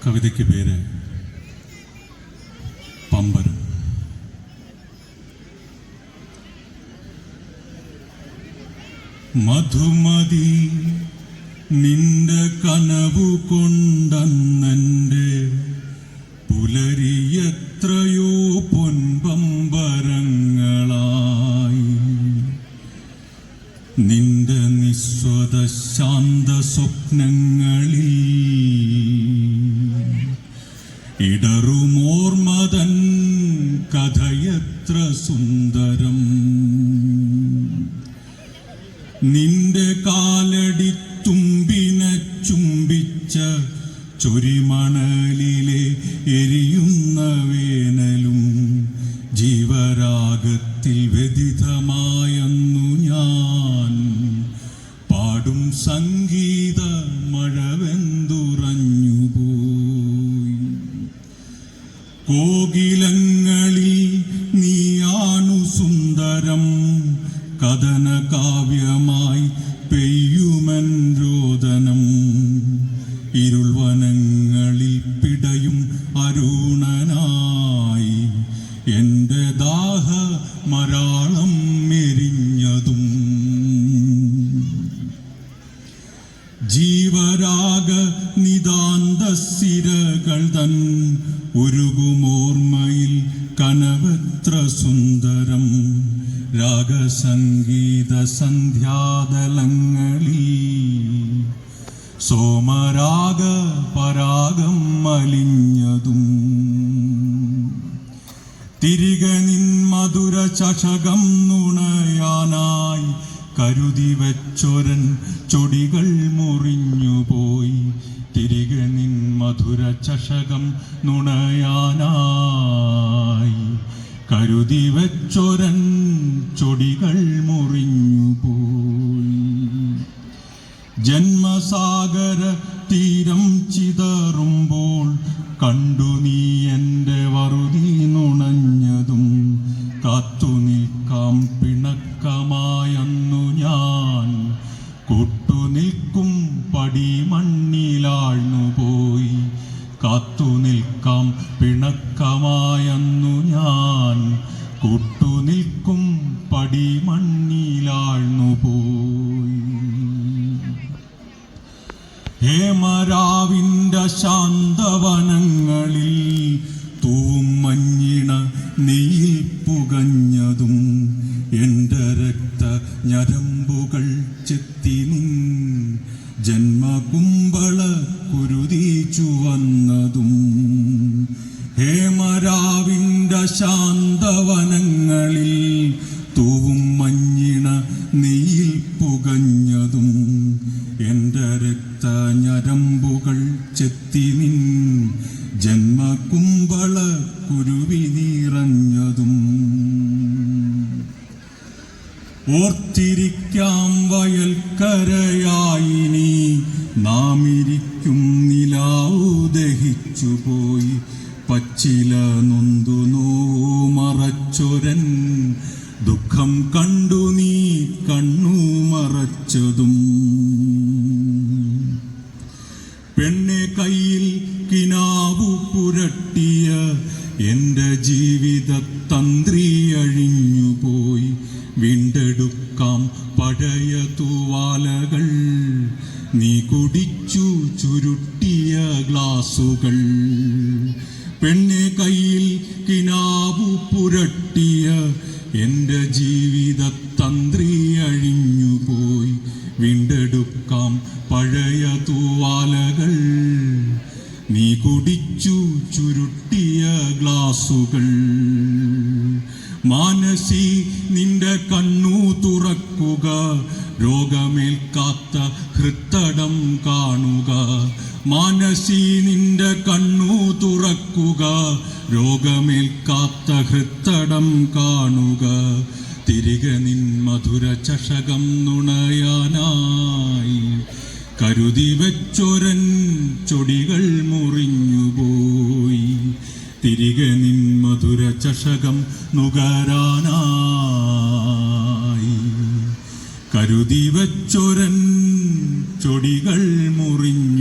കവിതയ്ക്ക് പേര് പമ്പരം. മധുമതി നിന്റെ കനവു കൊണ്ടെന്നെ പുലരിയെത്രയോ പൊൻപമ്പരങ്ങളായി നിന്റെ നിസ്വത ശാന്ത സ്വപ്നങ്ങളിൽ ഇടറുമോർമതൻ കഥയെത്ര സുന്ദരം. നിന്റെ കാലടി തുമ്പിനെ ചുംബിച്ച ചൊരിമണലിലെ എരിയുന്ന വേനലും ജീവരാഗത്തിൽ വ്യതിതമായെന്നു ഞാൻ പാടും സംഗീത മഴവെന്തുറഞ്ഞുപോയി. കോകിലങ്ങളിൽ നീയാണു സുന്ദരം, കഥന കാവ്യമായി പെയ്യുമൻ രോദനം. ഇരുൾവനങ്ങളിൽ പിടയും അരുണനായി എൻ്റെ ദാഹ മരാളം എരിഞ്ഞതും. ജീവരാഗ നിതാന്ത സിരകൾ തൻ ഉരുകുമോർമ്മയിൽ കനവെത്ര സുന്ദരം. രാഗസംഗീത സന്ധ്യാതലങ്ങളിൽ സോമരാഗ പരാഗം മലിഞ്ഞതും. തിരികെ നിൻ മധുര ചഷകം നുണയാനായി കരുതി വെച്ചൊരൻ ചൊടികൾ മുറിഞ്ഞുപോയി. തിരികെ നിൻ മധുര ചഷകം നുണയാനായി കരുതി വെച്ചൊരൻ ചൊടികൾ മുറിഞ്ഞുപോയി. ജന്മസാഗര തീരം ചിതറുമ്പോൾ കണ്ടു നീ എൻ്റെ വറുതി നുണഞ്ഞതും. കാത്തു നിൽക്കാം പിണക്കമായെന്നു ഞാൻ കൂട്ടുനിൽക്കും പടിമണ്ണിലാഴ്ന്നുപോയി. കാത്തു നിൽക്കാം പിണക്കമായെന്നു ഞാൻ കൂട്ടുനിൽക്കും പടിമണ്ണിലാഴ്ന്നുപോയി. ഹേമരാവിൻ്റെ ശാന്തവനങ്ങളിൽ തൂവും മഞ്ഞിണ നെയ്യിൽ പുകഞ്ഞതും. എൻ്റെ രക്ത ഞരമ്പുകൾ ചെത്തി നിൻ ജന്മകുമ്പള കുരുതി ചുവന്നതും. ഹേമരാവിൻ്റെ ശാന്തവനങ്ങളിൽ തൂവും മഞ്ഞിണ നെയ്യിൽ പുകഞ്ഞതും. എൻ്റെ രക്ത ഞരമ്പുകൾ ചെത്തി നിൻ ജന്മകുമ്പള കുരുവി നിറഞ്ഞതും. ഓർത്തിരിക്കാം വയൽക്കരയായി നീ നാമിരിക്കും നിലാവു ദഹിച്ചുപോയി. പച്ചില നൊന്തു നോമറച്ചൊരൻ ദുഃഖം കണ്ടു നീ കണ്ണു മറച്ചതും. പെണ്ണെ കയ്യിൽ കിനാവു പുരട്ടിയ എൻ്റെ ജീവിത തന്ത്രി അഴിഞ്ഞുപോയി. വീണ്ടെടുക്കാം പഴയ തൂവാലകൾ, നീ കുടിച്ചു ചുരുട്ടിയ ഗ്ലാസുകൾ. പെണ്ണെ കയ്യിൽ കിനാവു പുരട്ടിയ എൻ്റെ ജീവിത തന്ത്രി അഴിഞ്ഞുപോയി. വീണ്ടെടുക്കാം പഴയ തൂവാലകൾ, നീ കുടിച്ചു ചുരുട്ടിയ ഗ്ലാസുകൾ. മാനസി നിന്റെ കണ്ണു തുറക്കുക, രോഗമേൽക്കാത്ത ഹൃത്തടം കാണുക. മാനസി നിന്റെ കണ്ണു തുറക്കുക, രോഗമേൽക്കാത്ത ഹൃത്തടം കാണുക. തിരികെ നിൻ മധുര ചഷകം നുണയാനായി കരുതി വെച്ചൊരൻ ചൊടികൾ മുറിഞ്ഞുപോയി. തിരികെ നിൻ മധുര ചഷകം നുകരാനായി കരുതി വെച്ചൊരൻ ചൊടികൾ മുറിഞ്ഞു.